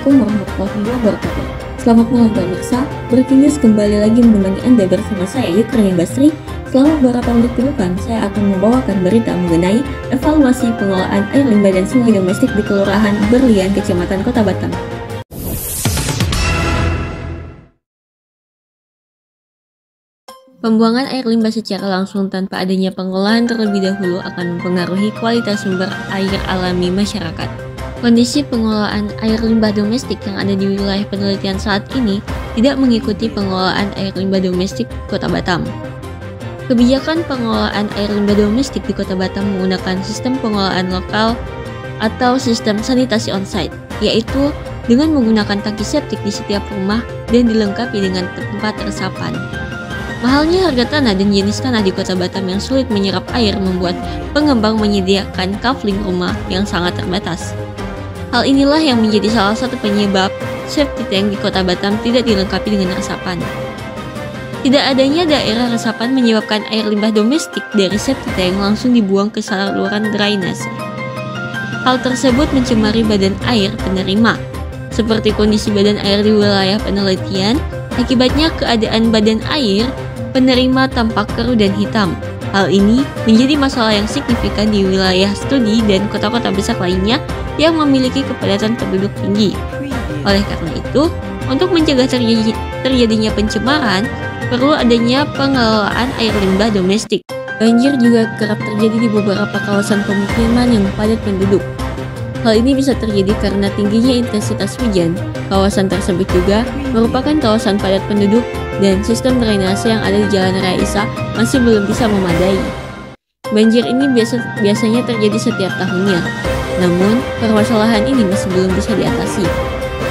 Assalamualaikum warahmatullahi wabarakatuh. Selamat malam pemirsa, Breaking News kembali lagi menemani Anda bersama saya Yukriani Basri. Selama beberapa menit ke depan, saya akan membawakan berita mengenai evaluasi pengelolaan air limbah dan sungai domestik di Kelurahan Berlian, Kecamatan Kota Batam. Pembuangan air limbah secara langsung tanpa adanya pengolahan terlebih dahulu akan mempengaruhi kualitas sumber air alami masyarakat. Kondisi pengelolaan air limbah domestik yang ada di wilayah penelitian saat ini tidak mengikuti pengelolaan air limbah domestik Kota Batam. Kebijakan pengelolaan air limbah domestik di Kota Batam menggunakan sistem pengelolaan lokal atau sistem sanitasi on-site, yaitu dengan menggunakan tangki septik di setiap rumah dan dilengkapi dengan tempat resapan. Mahalnya harga tanah dan jenis tanah di Kota Batam yang sulit menyerap air membuat pengembang menyediakan kafling rumah yang sangat terbatas. Hal inilah yang menjadi salah satu penyebab septic tank di Kota Batam tidak dilengkapi dengan resapan. Tidak adanya daerah resapan menyebabkan air limbah domestik dari septic tank langsung dibuang ke saluran drainase. Hal tersebut mencemari badan air penerima, seperti kondisi badan air di wilayah penelitian. Akibatnya keadaan badan air penerima tampak keruh dan hitam. Hal ini menjadi masalah yang signifikan di wilayah studi dan kota-kota besar lainnya yang memiliki kepadatan penduduk tinggi. Oleh karena itu, untuk mencegah terjadinya pencemaran, perlu adanya pengelolaan air limbah domestik. Banjir juga kerap terjadi di beberapa kawasan pemukiman yang padat penduduk. Hal ini bisa terjadi karena tingginya intensitas hujan. Kawasan tersebut juga merupakan kawasan padat penduduk dan sistem drainase yang ada di Jalan Raya Isa masih belum bisa memadai. Banjir ini biasanya terjadi setiap tahunnya, namun permasalahan ini masih belum bisa diatasi.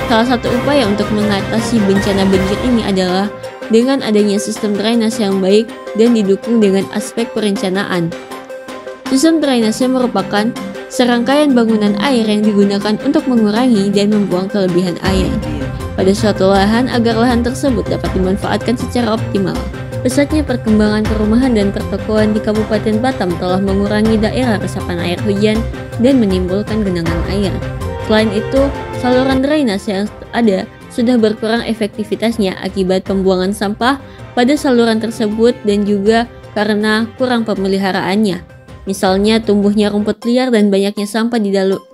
Salah satu upaya untuk mengatasi bencana banjir ini adalah dengan adanya sistem drainase yang baik dan didukung dengan aspek perencanaan. Sistem drainase merupakan serangkaian bangunan air yang digunakan untuk mengurangi dan membuang kelebihan air pada suatu lahan agar lahan tersebut dapat dimanfaatkan secara optimal. Pesatnya perkembangan perumahan dan pertokoan di Kabupaten Batam telah mengurangi daerah resapan air hujan dan menimbulkan genangan air. Selain itu, saluran drainase yang ada sudah berkurang efektivitasnya akibat pembuangan sampah pada saluran tersebut dan juga karena kurang pemeliharaannya. Misalnya tumbuhnya rumput liar dan banyaknya sampah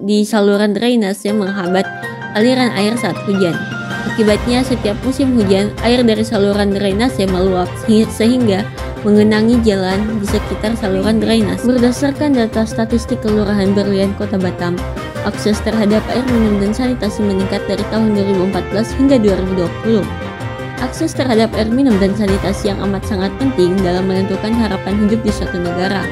di saluran drainase menghambat aliran air saat hujan. Akibatnya setiap musim hujan, air dari saluran drainase meluap sehingga mengenangi jalan di sekitar saluran drainase. Berdasarkan data statistik Kelurahan Berlian Kota Batam, akses terhadap air minum dan sanitasi meningkat dari tahun 2014 hingga 2020. Akses terhadap air minum dan sanitasi yang amat sangat penting dalam menentukan harapan hidup di suatu negara.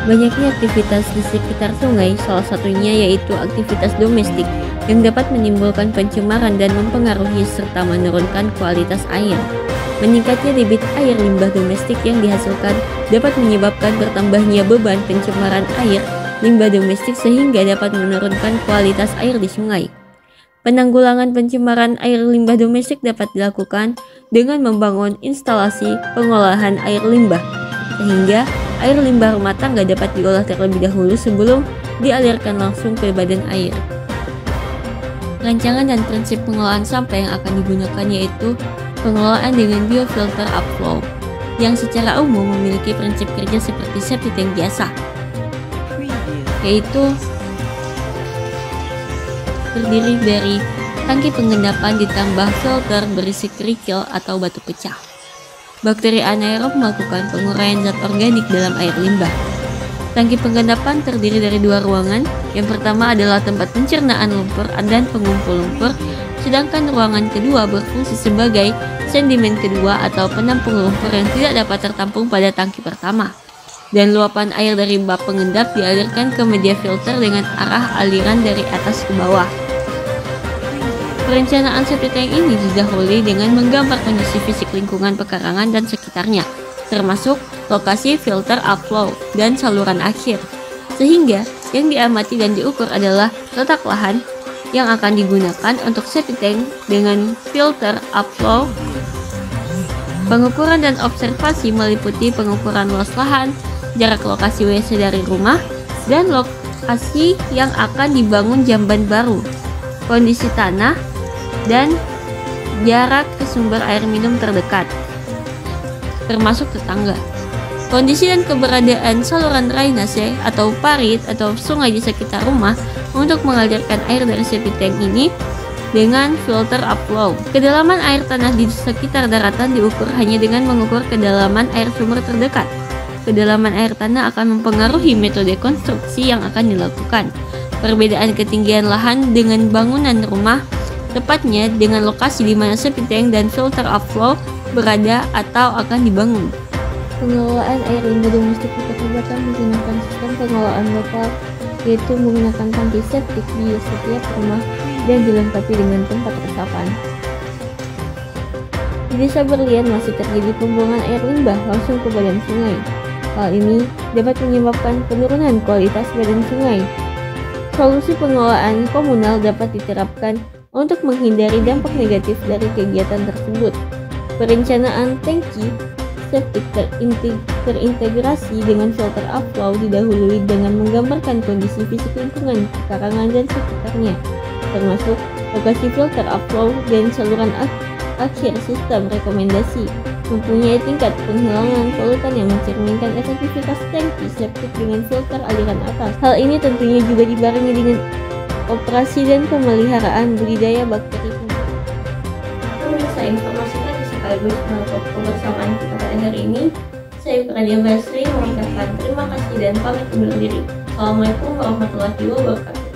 Banyaknya aktivitas di sekitar sungai, salah satunya yaitu aktivitas domestik yang dapat menimbulkan pencemaran dan mempengaruhi serta menurunkan kualitas air. Meningkatnya debit air limbah domestik yang dihasilkan dapat menyebabkan bertambahnya beban pencemaran air limbah domestik sehingga dapat menurunkan kualitas air di sungai. Penanggulangan pencemaran air limbah domestik dapat dilakukan dengan membangun instalasi pengolahan air limbah, sehingga air limbah rumah tangga dapat diolah terlebih dahulu sebelum dialirkan langsung ke badan air. Rancangan dan prinsip pengelolaan sampah yang akan digunakan yaitu pengelolaan dengan biofilter upflow, yang secara umum memiliki prinsip kerja seperti septic tank biasa, yaitu terdiri dari tangki pengendapan ditambah filter berisi kerikil atau batu pecah. Bakteri anaerob melakukan penguraian zat organik dalam air limbah. Tangki pengendapan terdiri dari dua ruangan. Yang pertama adalah tempat pencernaan lumpur dan pengumpul lumpur, sedangkan ruangan kedua berfungsi sebagai sedimen kedua atau penampung lumpur yang tidak dapat tertampung pada tangki pertama. Dan luapan air dari bak pengendap dialirkan ke media filter dengan arah aliran dari atas ke bawah. Perencanaan septic tank ini didahului dengan menggambar kondisi fisik lingkungan pekarangan dan sekitarnya, termasuk lokasi filter upflow dan saluran akhir, sehingga yang diamati dan diukur adalah letak lahan yang akan digunakan untuk septic tank dengan filter upflow. Pengukuran dan observasi meliputi pengukuran luas lahan, jarak lokasi WC dari rumah, dan lokasi yang akan dibangun jamban baru. kondisi tanah, dan jarak ke sumber air minum terdekat, termasuk tetangga. Kondisi dan keberadaan saluran drainase atau parit atau sungai di sekitar rumah untuk mengalirkan air dari septic tank ini dengan filter upflow. Kedalaman air tanah di sekitar daratan diukur hanya dengan mengukur kedalaman air sumber terdekat. Kedalaman air tanah akan mempengaruhi metode konstruksi yang akan dilakukan. Perbedaan ketinggian lahan dengan bangunan rumah, tepatnya dengan lokasi di mana septic tank dan filter upflow berada atau akan dibangun. Pengelolaan air limbah domestik di Kota Batam menggunakan sistem pengelolaan lokal, yaitu menggunakan tangki septik di setiap rumah dan dilengkapi dengan tempat resapan. Di Desa Berlian masih terjadi pembuangan air limbah langsung ke badan sungai. Hal ini dapat menyebabkan penurunan kualitas badan sungai. Solusi pengelolaan komunal dapat diterapkan untuk menghindari dampak negatif dari kegiatan tersebut. Perencanaan tangki septik terintegrasi dengan filter upflow didahului dengan menggambarkan kondisi fisik lingkungan pekarangan dan sekitarnya, termasuk lokasi filter upflow dan saluran akhir sistem rekomendasi, mempunyai tingkat penghilangan polutan yang mencerminkan efektivitas tangki septik dengan filter aliran atas. Hal ini tentunya juga dibarengi dengan operasi dan pemeliharaan budidaya bakteri. Pemirsa, informasi tadi sekaligus menutup kebersamaan kita pada hari ini. Saya Pradia Basri mengucapkan terima kasih dan pamit undur diri. Assalamualaikum warahmatullahi wabarakatuh.